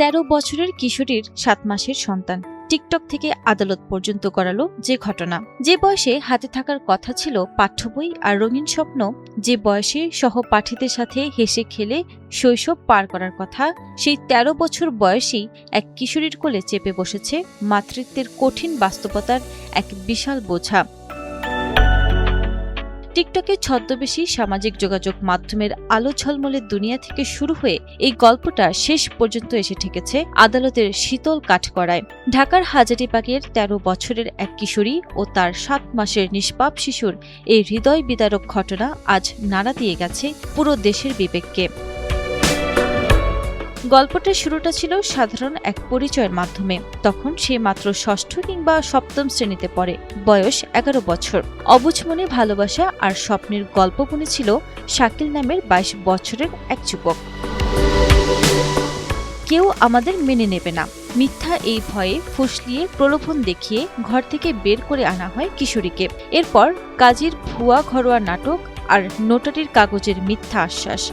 13 বছরের কিশোরীর 7 মাসের সন্তান টিকটক থেকে আদালত পর্যন্ত করালো যে ঘটনা। যে বয়সে হাতে থাকার কথা ছিল পাঠ্য বই আর রঙিন স্বপ্ন, যে বয়সে সহপাঠীদের সাথে হেসে খেলে শৈশব পার করার কথা, সেই 13 বছর বয়সী এক কিশোরীর কোলে চেপে বসেছে মাতৃত্বের কঠিন বাস্তবতার এক বিশাল বোঝা। টিকটকে ছদ্মবেশী সামাজিক যোগাযোগ মাধ্যমের আলো ঝলমলের দুনিয়া থেকে শুরু হয়ে এই গল্পটা শেষ পর্যন্ত এসে ঠেকেছে আদালতের শীতল কাঠগড়ায়। ঢাকার হাজারীবাগের 13 বছরের এক কিশোরী ও তার 7 মাসের নিষ্পাপ শিশুর এই হৃদয় বিদারক ঘটনা আজ নাড়া দিয়ে গেছে পুরো দেশের বিবেককে। গল্পটার শুরুটা ছিল সাধারণ এক পরিচয়ের মাধ্যমে। তখন সে মাত্র 6ষ্ঠ কিংবা 7ম শ্রেণীতে পড়ে, বয়স 11 বছর। অবুঝ মনে ভালোবাসা আর স্বপ্নের গল্প বুনেছিল শাকিল নামের 22 বছরের এক যুবক। কেউ আমাদের মেনে নেবে না, মিথ্যা এই ভয়ে ফুসলিয়ে প্রলোভন দেখিয়ে ঘর থেকে বের করে আনা হয় কিশোরীকে। এরপর কাজীর ভুয়া ঘরোয়া নাটক আর নোটারির কাগজের মিথ্যা আশ্বাস।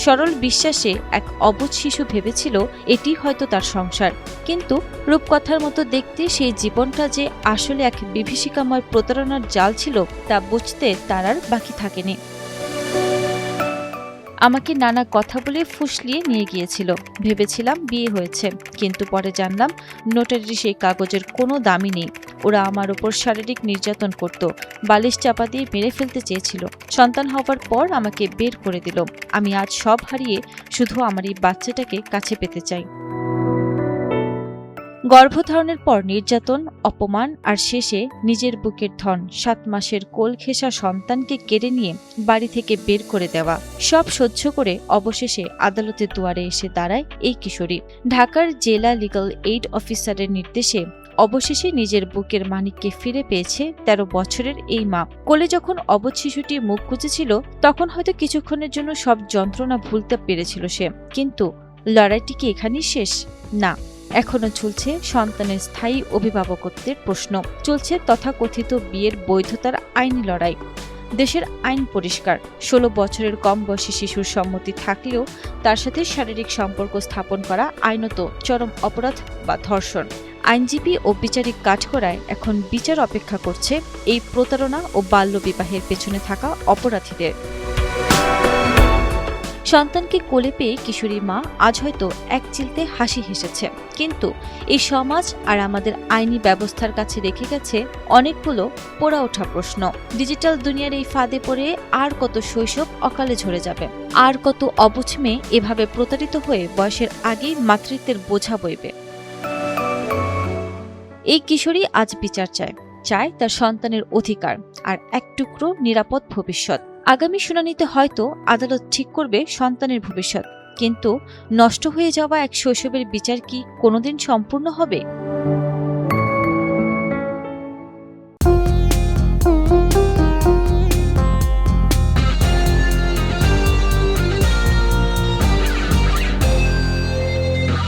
সরল বিশ্বাসে এক অবুঝ শিশু ভেবেছিল এটি হয়তো তার সংসার, কিন্তু রূপকথার মতো দেখতে সেই জীবনটা যে আসলে এক বিভীষিকাময় প্রতারণার জাল ছিল তা বুঝতে তার আর বাকি থাকেনি। আমাকে নানা কথা বলে ফুসলিয়ে নিয়ে গিয়েছিল, ভেবেছিলাম বিয়ে হয়েছে, কিন্তু পরে জানলাম নোটারির সেই কাগজের কোনো দামই নেই। ওরা আমার ওপর শারীরিক নির্যাতন করত, বালিশ চাপা দিয়ে মেরে ফেলতে চেয়েছিল। সন্তান হওয়ার পর আমাকে বের করে দিল। আমি আজ সব হারিয়ে শুধু আমার এই বাচ্চাটাকে কাছে পেতে চাই। গর্ভধারণের পর নির্যাতন, অপমান আর শেষে নিজের বুকের ধন 7 মাসের কোল ঘেঁষা সন্তানকে কেড়ে নিয়ে বাড়ি থেকে বের করে দেওয়া, সব সহ্য করে অবশেষে আদালতের দুয়ারে এসে দাঁড়ায় এই কিশোরী। ঢাকার জেলা লিগ্যাল এইড অফিসারের নির্দেশে অবশেষে নিজের বুকের মানিককে ফিরে পেয়েছে 13 বছরের এই মা। কোলে যখন অবুঝ শিশুটি মুখ গুজেছিল তখন হয়তো কিছুক্ষণের জন্য সব যন্ত্রণা ভুলতে পেরেছিল সে, কিন্তু লড়াইটি কি এখানেই শেষ? না, এখনো চলছে সন্তানের স্থায়ী অভিভাবকত্বের প্রশ্ন, চলছে তথাকথিত বিয়ের বৈধতার আইনি লড়াই। দেশের আইন পরিষ্কার, 16 বছরের কম বয়সী শিশুর সম্মতি থাকলেও তার সাথে শারীরিক সম্পর্ক স্থাপন করা আইনত চরম অপরাধ বা ধর্ষণ। আইনজীবী ও বিচারিক কাঠগড়ায় এখন বিচার অপেক্ষা করছে এই প্রতারণা ও বাল্যবিবাহের পেছনে থাকা অপরাধীদের। সন্তানকে কোলে পেয়ে কিশোরী মা আজ হয়তো এক চিলতে হাসি হেসেছে, কিন্তু এই সমাজ আর আমাদের আইনি ব্যবস্থার কাছে রেখে গেছে অনেকগুলো পোড়া ওঠা প্রশ্ন। ডিজিটাল দুনিয়ার এই ফাঁদে পড়ে আর কত শৈশব অকালে ঝরে যাবে, আর কত অবুঝ মেয়ে এভাবে প্রতারিত হয়ে বয়সের আগেই মাতৃত্বের বোঝা বইবে। এই কিশোরী আজ বিচার চায় তার সন্তানের অধিকার আর এক টুকরো নিরাপদ ভবিষ্যৎ। আগামী শুনানিতে হয়তো আদালত ঠিক করবে সন্তানের ভবিষ্যৎ, কিন্তু নষ্ট হয়ে যাওয়া এক শৈশবের বিচার কি কোনোদিন সম্পূর্ণ হবে?